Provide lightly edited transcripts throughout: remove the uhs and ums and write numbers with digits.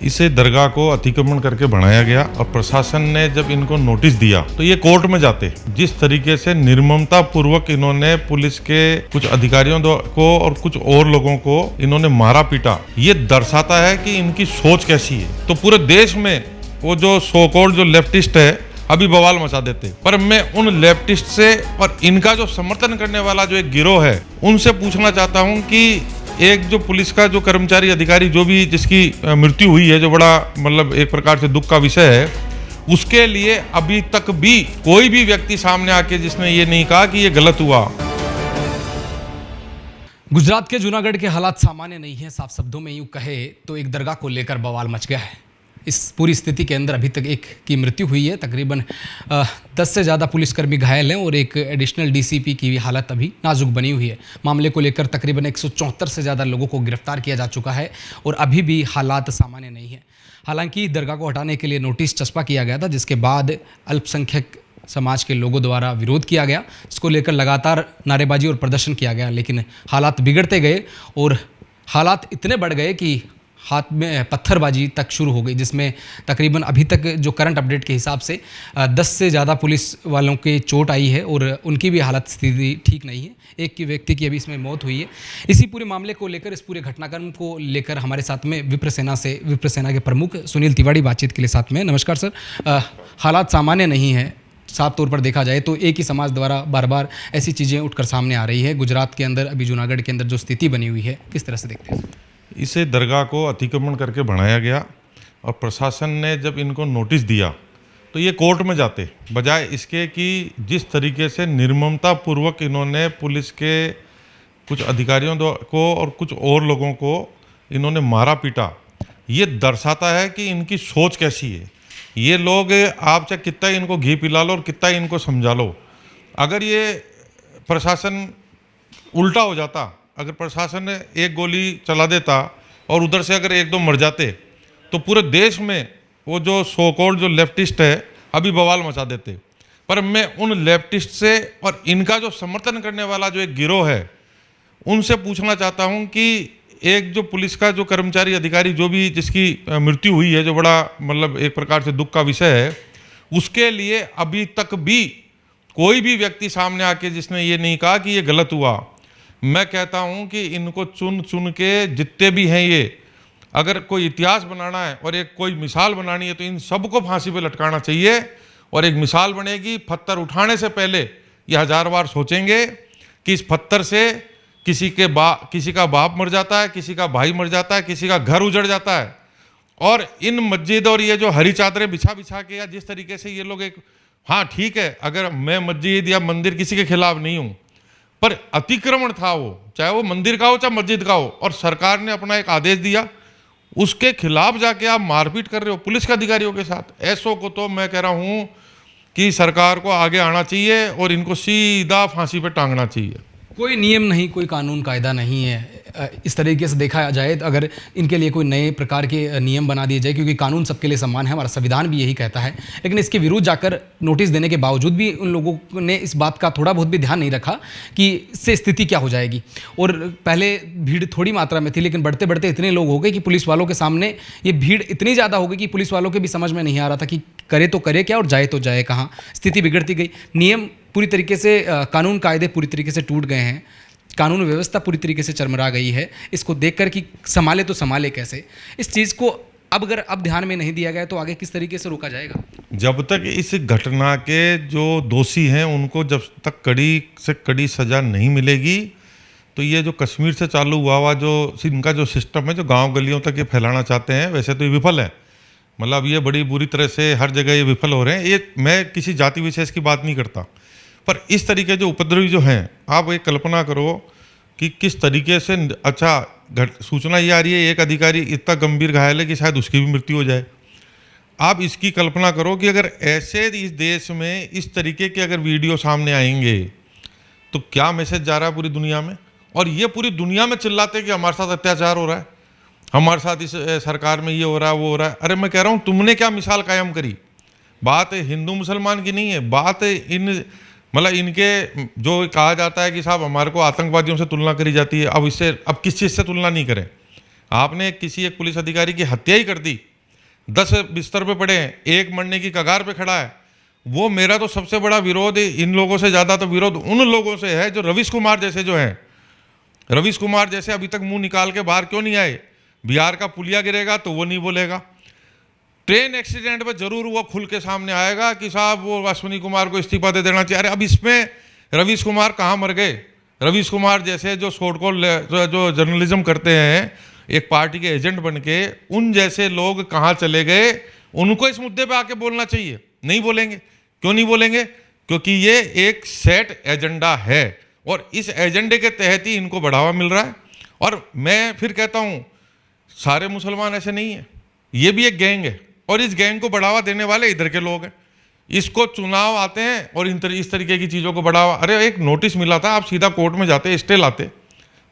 इसे दरगाह को अतिक्रमण करके बनाया गया और प्रशासन ने जब इनको नोटिस दिया तो ये कोर्ट में जाते। जिस तरीके से निर्ममता पूर्वक इन्होंने पुलिस के कुछ अधिकारियों को और कुछ और लोगों को इन्होंने मारा पीटा, ये दर्शाता है कि इनकी सोच कैसी है। तो पूरे देश में वो जो सो कॉल्ड जो लेफ्टिस्ट है अभी बवाल मचा देते, पर मैं उन लेफ्टिस्ट से और इनका जो समर्थन करने वाला जो एक गिरोह है उनसे पूछना चाहता हूं कि एक जो पुलिस का जो कर्मचारी अधिकारी जो भी जिसकी मृत्यु हुई है, जो बड़ा मतलब एक प्रकार से दुख का विषय है, उसके लिए अभी तक भी कोई भी व्यक्ति सामने आके जिसने ये नहीं कहा कि ये गलत हुआ। गुजरात के जूनागढ़ के हालात सामान्य नहीं है। साफ शब्दों में यूँ कहे तो एक दरगाह को लेकर बवाल मच गया है। इस पूरी स्थिति के अंदर अभी तक एक की मृत्यु हुई है, तकरीबन 10 से ज़्यादा पुलिसकर्मी घायल हैं और एक एडिशनल डीसीपी की भी हालत अभी नाजुक बनी हुई है। मामले को लेकर तकरीबन 174 से ज़्यादा लोगों को गिरफ्तार किया जा चुका है और अभी भी हालात सामान्य नहीं है। हालांकि दरगाह को हटाने के लिए नोटिस चस्पा किया गया था, जिसके बाद अल्पसंख्यक समाज के लोगों द्वारा विरोध किया गया। इसको लेकर लगातार नारेबाजी और प्रदर्शन किया गया, लेकिन हालात बिगड़ते गए और हालात इतने बढ़ गए कि हाथ में पत्थरबाजी तक शुरू हो गई, जिसमें तकरीबन अभी तक जो करंट अपडेट के हिसाब से 10 से ज़्यादा पुलिस वालों के चोट आई है और उनकी भी हालत स्थिति ठीक नहीं है। एक की व्यक्ति की अभी इसमें मौत हुई है। इसी पूरे मामले को लेकर, इस पूरे घटनाक्रम को लेकर हमारे साथ में विप्र सेना के प्रमुख सुनील तिवारी बातचीत के लिए साथ में। नमस्कार सर। हालात सामान्य नहीं है, साफ तौर पर देखा जाए तो एक ही समाज द्वारा बार बार ऐसी चीज़ें उठकर सामने आ रही है। गुजरात के अंदर अभी जूनागढ़ के अंदर जो स्थिति बनी हुई है, किस तरह से देखते हैं? इसे दरगाह को अतिक्रमण करके बनाया गया और प्रशासन ने जब इनको नोटिस दिया तो ये कोर्ट में जाते, बजाय इसके कि जिस तरीके से निर्ममता पूर्वक इन्होंने पुलिस के कुछ अधिकारियों को और कुछ और लोगों को इन्होंने मारा पीटा, ये दर्शाता है कि इनकी सोच कैसी है। ये लोग, आप चाहे कितना इनको घी पिला लो और कितना इनको समझा लो, अगर ये प्रशासन उल्टा हो जाता, अगर प्रशासन ने एक गोली चला देता और उधर से अगर एक दो मर जाते तो पूरे देश में वो जो सो कॉल्ड जो लेफ्टिस्ट है अभी बवाल मचा देते। पर मैं उन लेफ्टिस्ट से और इनका जो समर्थन करने वाला जो एक गिरोह है उनसे पूछना चाहता हूं कि एक जो पुलिस का जो कर्मचारी अधिकारी जो भी जिसकी मृत्यु हुई है, जो बड़ा मतलब एक प्रकार से दुख का विषय है, उसके लिए अभी तक भी कोई भी व्यक्ति सामने आके जिसने ये नहीं कहा कि ये गलत हुआ। मैं कहता हूं कि इनको चुन चुन के जितने भी हैं, ये अगर कोई इतिहास बनाना है और एक कोई मिसाल बनानी है तो इन सबको फांसी पे लटकाना चाहिए। और एक मिसाल बनेगी, पत्थर उठाने से पहले ये 1000 बार सोचेंगे कि इस पत्थर से किसी का बाप मर जाता है, किसी का भाई मर जाता है, किसी का घर उजड़ जाता है। और इन मस्जिद और ये जो हरी चादरें बिछा बिछा के या जिस तरीके से ये लोग हाँ ठीक है, अगर मैं मस्जिद या मंदिर किसी के खिलाफ नहीं हूँ, पर अतिक्रमण था वो, चाहे वो मंदिर का हो चाहे मस्जिद का हो, और सरकार ने अपना एक आदेश दिया, उसके खिलाफ जाके आप मारपीट कर रहे हो पुलिस के अधिकारियों के साथ। ऐसों को तो मैं कह रहा हूं कि सरकार को आगे आना चाहिए और इनको सीधा फांसी पे टांगना चाहिए। कोई नियम नहीं, कोई कानून कायदा नहीं है। इस तरीके से देखा जाए तो अगर इनके लिए कोई नए प्रकार के नियम बना दिए जाए, क्योंकि कानून सबके लिए समान है, हमारा संविधान भी यही कहता है, लेकिन इसके विरुद्ध जाकर नोटिस देने के बावजूद भी उन लोगों ने इस बात का थोड़ा बहुत भी ध्यान नहीं रखा कि इससे स्थिति क्या हो जाएगी। और पहले भीड़ थोड़ी मात्रा में थी, लेकिन बढ़ते बढ़ते इतने लोग हो गए कि पुलिस वालों के सामने ये भीड़ इतनी ज़्यादा हो गई कि पुलिस वालों के भी समझ में नहीं आ रहा था कि करे तो करे क्या और जाए तो जाए कहाँ। स्थिति बिगड़ती गई, नियम पूरी तरीके से, कानून कायदे पूरी तरीके से टूट गए हैं, कानून व्यवस्था पूरी तरीके से चरमरा गई है। इसको देखकर कि संभाले तो संभाले कैसे, इस चीज़ को अगर ध्यान में नहीं दिया गया तो आगे किस तरीके से रोका जाएगा? जब तक इस घटना के जो दोषी हैं उनको जब तक कड़ी से कड़ी सज़ा नहीं मिलेगी, तो ये जो कश्मीर से चालू हुआ जो इनका जो सिस्टम है, जो गाँव गलियों तक ये फैलाना चाहते हैं, वैसे तो ये विफल है। मतलब ये बड़ी बुरी तरह से हर जगह ये विफल हो रहे हैं। ये मैं किसी जाति विशेष की बात नहीं करता, पर इस तरीके जो उपद्रवी जो हैं, आप एक कल्पना करो कि किस तरीके से, अच्छा सूचना ये आ रही है एक अधिकारी इतना गंभीर घायल है कि शायद उसकी भी मृत्यु हो जाए। आप इसकी कल्पना करो कि अगर ऐसे इस देश में इस तरीके के अगर वीडियो सामने आएंगे तो क्या मैसेज जा रहा है पूरी दुनिया में। और ये पूरी दुनिया में चिल्लाते हैं कि हमारे साथ अत्याचार हो रहा है, हमारे साथ इस सरकार में ये हो रहा है वो हो रहा है। अरे मैं कह रहा हूँ, तुमने क्या मिसाल कायम करी। बात हिंदू मुसलमान की नहीं है, बात इन मतलब इनके जो कहा जाता है कि साहब हमारे को आतंकवादियों से तुलना करी जाती है। अब इससे अब किस चीज़ से तुलना नहीं करें। आपने किसी एक पुलिस अधिकारी की हत्या ही कर दी 10 बिस्तर पे पड़े हैं, एक मरने की कगार पे खड़ा है। वो मेरा तो सबसे बड़ा विरोध इन लोगों से ज़्यादा तो विरोध उन लोगों से है जो रवीश कुमार जैसे जो हैं। रवीश कुमार जैसे अभी तक मुंह निकाल के बाहर क्यों नहीं आए? बिहार का पुलिया गिरेगा तो वो नहीं बोलेगा, ट्रेन एक्सीडेंट में जरूर वो खुल के सामने आएगा कि साहब वो अश्विनी कुमार को इस्तीफा दे देना चाहिए। अरे अब इसमें रवीश कुमार कहाँ मर गए? रवीश कुमार जैसे जो शॉर्टकॉल जो जर्नलिज्म करते हैं एक पार्टी के एजेंट बन के, उन जैसे लोग कहाँ चले गए? उनको इस मुद्दे पे आके बोलना चाहिए। नहीं बोलेंगे। क्यों नहीं बोलेंगे? क्योंकि ये एक सेट एजेंडा है और इस एजेंडे के तहत ही इनको बढ़ावा मिल रहा है। और मैं फिर कहता हूँ सारे मुसलमान ऐसे नहीं है, ये भी एक गैंग है और इस गैंग को बढ़ावा देने वाले इधर के लोग हैं। इसको चुनाव आते हैं और इस तरीके की चीज़ों को बढ़ावा। अरे एक नोटिस मिला था, आप सीधा कोर्ट में जाते, स्टे लाते।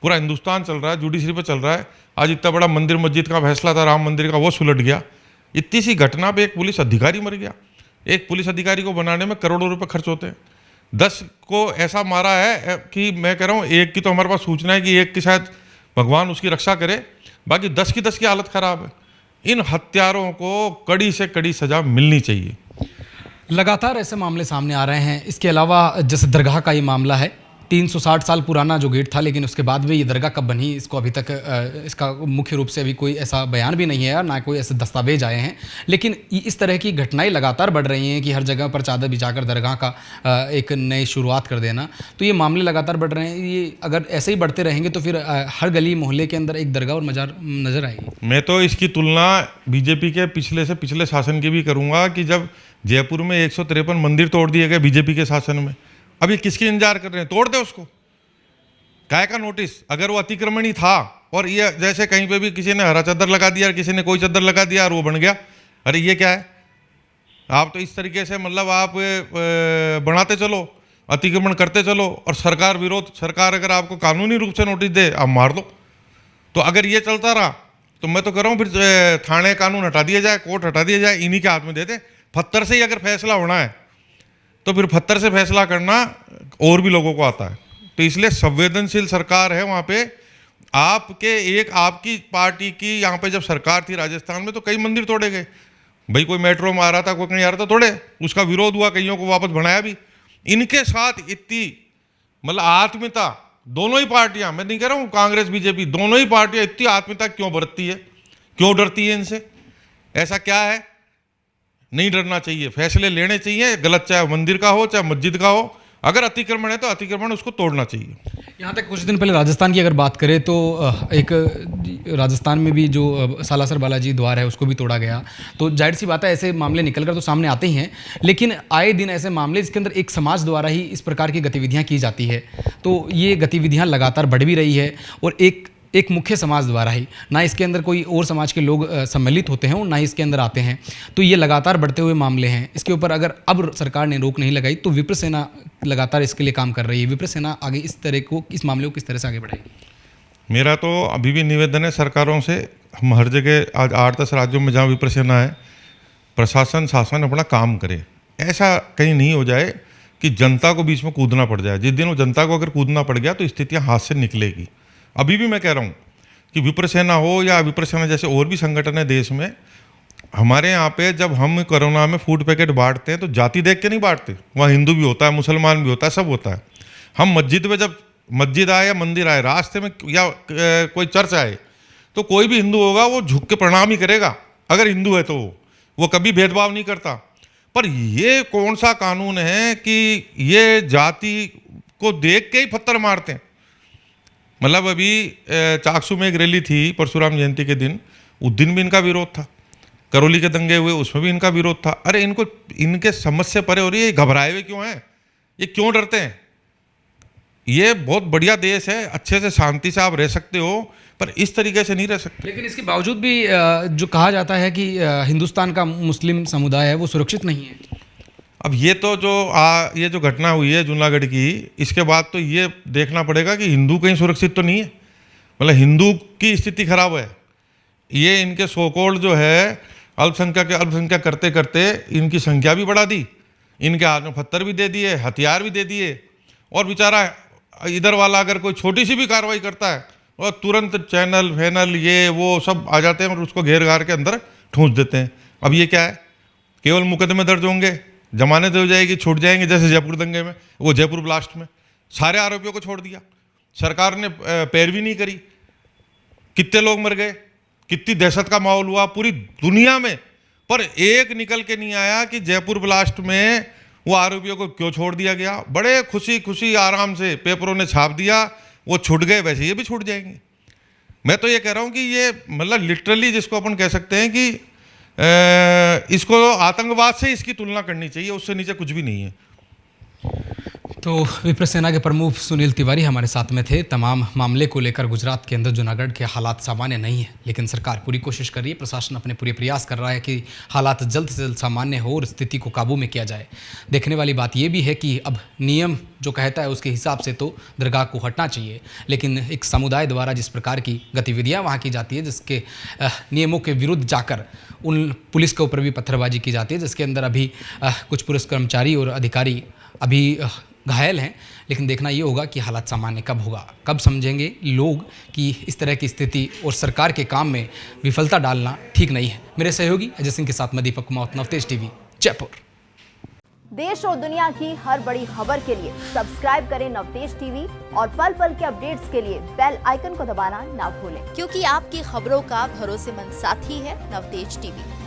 पूरा हिंदुस्तान चल रहा है, जुडिशरी पे चल रहा है। आज इतना बड़ा मंदिर मस्जिद का फैसला था राम मंदिर का, वो सुलट गया। इतनी सी घटना पे एक पुलिस अधिकारी मर गया। एक पुलिस अधिकारी को बनाने में करोड़ों रुपए खर्च होते हैं। 10 को ऐसा मारा है कि मैं कह रहा हूँ, एक की तो हमारे पास सूचना है कि एक की शायद भगवान उसकी रक्षा करे, बाकी 10 की हालत खराब है। इन हत्यारों को कड़ी से कड़ी सजा मिलनी चाहिए। लगातार ऐसे मामले सामने आ रहे हैं। इसके अलावा जैसे दरगाह का ये मामला है, 360 साल पुराना जो गेट था, लेकिन उसके बाद भी ये दरगाह कब बनी इसको अभी तक इसका मुख्य रूप से अभी कोई ऐसा बयान भी नहीं है और ना कोई ऐसे दस्तावेज आए हैं। लेकिन इस तरह की घटनाएं लगातार बढ़ रही हैं कि हर जगह पर चादर बिछाकर दरगाह का एक नई शुरुआत कर देना, तो ये मामले लगातार बढ़ रहे हैं। ये अगर ऐसे ही बढ़ते रहेंगे तो फिर हर गली मोहल्ले के अंदर एक दरगाह और मजार नजर आएगी। मैं तो इसकी तुलना बीजेपी के पिछले से पिछले शासन की भी करूँगा कि जब जयपुर में 153 मंदिर तोड़ दिए गए बीजेपी के शासन में। अब ये किसकी इंतजार कर रहे हैं? तोड़ दे उसको, काय का नोटिस? अगर वो अतिक्रमणी था और ये जैसे कहीं पे भी किसी ने हरा चादर लगा दिया, किसी ने कोई चादर लगा दिया और वो बन गया, अरे ये क्या है? आप तो इस तरीके से मतलब आप बढ़ाते चलो, अतिक्रमण करते चलो और सरकार विरोध। सरकार अगर आपको कानूनी रूप से नोटिस दे, आप मार दो। तो अगर ये चलता रहा तो मैं तो कह रहा हूँ फिर थाने कानून हटा दिया जाए, कोर्ट हटा दिया जाए, इन्हीं के हाथ में दे दे। पत्थर से ही अगर फैसला होना है तो फिर पत्थर से फैसला करना और भी लोगों को आता है। तो इसलिए संवेदनशील सरकार है वहाँ पे। आपकी पार्टी की यहाँ पे जब सरकार थी राजस्थान में तो कई मंदिर तोड़े गए भाई। कोई मेट्रो में आ रहा था, कोई कहीं आ रहा था, तोड़े, उसका विरोध हुआ, कईयों को वापस बनाया भी। इनके साथ इतनी मतलब आत्मीयता, दोनों ही पार्टियां, मैं नहीं कह रहा हूँ कांग्रेस बीजेपी, दोनों ही पार्टियां इतनी आत्मीयता क्यों बरतती है? क्यों डरती है इनसे? ऐसा क्या है? नहीं डरना चाहिए, फैसले लेने चाहिए, गलत चाहे मंदिर का हो चाहे मस्जिद का हो। अगर अतिक्रमण है तो अतिक्रमण उसको तोड़ना चाहिए। यहाँ तक कुछ दिन पहले राजस्थान की अगर बात करें तो एक राजस्थान में भी जो सालासर बालाजी द्वार है उसको भी तोड़ा गया। तो जाहिर सी बात है ऐसे मामले निकल कर तो सामने आते ही हैं, लेकिन आए दिन ऐसे मामले इसके अंदर एक समाज द्वारा ही इस प्रकार की गतिविधियाँ की जाती है। तो ये गतिविधियाँ लगातार बढ़ भी रही है और एक मुख्य समाज द्वारा ही, ना इसके अंदर कोई और समाज के लोग सम्मिलित होते हैं और ना ही इसके अंदर आते हैं। तो ये लगातार बढ़ते हुए मामले हैं। इसके ऊपर अगर अब सरकार ने रोक नहीं लगाई तो विप्र सेना लगातार इसके लिए काम कर रही है। विप्र सेना आगे इस मामले को किस तरह से आगे बढ़ाएगी? मेरा तो अभी भी निवेदन है सरकारों से, हम हर जगह आज 8-10 राज्यों में जहाँ विप्र सेना है, प्रशासन शासन अपना काम करे। ऐसा कहीं नहीं हो जाए कि जनता को बीच में कूदना पड़ जाए। जिस दिन वो जनता को अगर कूदना पड़ गया तो स्थितियाँ हाथ से निकलेगी। अभी भी मैं कह रहा हूँ कि विप्र सेना हो या विप्र सेना जैसे और भी संगठन है देश में, हमारे यहाँ पे जब हम कोरोना में फूड पैकेट बांटते हैं तो जाति देख के नहीं बांटते। वहाँ हिंदू भी होता है, मुसलमान भी होता है, सब होता है। हम मस्जिद में जब मस्जिद आए या मंदिर आए, रास्ते में या कोई चर्च आए, तो कोई भी हिंदू होगा वो झुक के प्रणाम ही करेगा। अगर हिंदू है तो वो कभी भेदभाव नहीं करता। पर ये कौन सा कानून है कि ये जाति को देख के ही पत्थर मारते हैं? मतलब अभी चाकसू में एक रैली थी परशुराम जयंती के दिन, उस दिन भी इनका विरोध था। करौली के दंगे हुए उसमें भी इनका विरोध था। अरे इनको इनके समझ से परे हो रही है, ये घबराए हुए क्यों हैं? ये क्यों डरते हैं? ये बहुत बढ़िया देश है, अच्छे से शांति से आप रह सकते हो, पर इस तरीके से नहीं रह सकते। लेकिन इसके बावजूद भी जो कहा जाता है कि हिंदुस्तान का मुस्लिम समुदाय है वो सुरक्षित नहीं है। अब ये तो ये जो घटना हुई है जूनागढ़ की, इसके बाद तो ये देखना पड़ेगा कि हिंदू कहीं सुरक्षित तो नहीं है। मतलब हिंदू की स्थिति खराब है। ये इनके सोकोल्ड जो है अल्पसंख्यक करते करते इनकी संख्या भी बढ़ा दी, इनके हाथ में पत्थर भी दे दिए, हथियार भी दे दिए, और बेचारा इधर वाला अगर कोई छोटी सी भी कार्रवाई करता है और तुरंत चैनल फैनल ये वो सब आ जाते हैं और उसको घेर घार के अंदर ठूंस देते हैं। अब ये क्या है, केवल मुकदमे दर्ज होंगे, जमानत हो जाएगी, छूट जाएंगे, जैसे जयपुर दंगे में, वो जयपुर ब्लास्ट में सारे आरोपियों को छोड़ दिया, सरकार ने पैरवी नहीं करी, कितने लोग मर गए, कितनी दहशत का माहौल हुआ पूरी दुनिया में, पर एक निकल के नहीं आया कि जयपुर ब्लास्ट में वो आरोपियों को क्यों छोड़ दिया गया। बड़े खुशी खुशी आराम से पेपरों ने छाप दिया, वो छूट गए, वैसे ये भी छूट जाएंगे। मैं तो ये कह रहा हूँ कि ये मतलब लिटरली जिसको अपन कह सकते हैं कि इसको आतंकवाद से इसकी तुलना करनी चाहिए, उससे नीचे कुछ भी नहीं है। तो विप्र सेना के प्रमुख सुनील तिवारी हमारे साथ में थे। तमाम मामले को लेकर गुजरात के अंदर जूनागढ़ के हालात सामान्य नहीं है, लेकिन सरकार पूरी कोशिश कर रही है, प्रशासन अपने पूरे प्रयास कर रहा है कि हालात जल्द से जल्द सामान्य हो और स्थिति को काबू में किया जाए। देखने वाली बात यह भी है कि अब नियम जो कहता है उसके हिसाब से तो दरगाह को हटना चाहिए, लेकिन एक समुदाय द्वारा जिस प्रकार की गतिविधियाँ वहाँ की जाती है, जिसके नियमों के विरुद्ध जाकर उन पुलिस के ऊपर भी पत्थरबाजी की जाती है, जिसके अंदर अभी कुछ पुलिस कर्मचारी और अधिकारी अभी घायल हैं। लेकिन देखना ये होगा कि हालात सामान्य कब होगा, कब समझेंगे लोग कि इस तरह की स्थिति और सरकार के काम में विफलता डालना ठीक नहीं है। मेरे सहयोगी अजय सिंह के साथ मैं दीपक कुमार, नवतेज टीवी, जयपुर। देश और दुनिया की हर बड़ी खबर के लिए सब्सक्राइब करें नवतेज टीवी और पल पल के अपडेट्स के लिए बेल आइकन को दबाना ना भूलें, क्योंकि आपकी खबरों का भरोसेमंद साथी है नवतेज टीवी।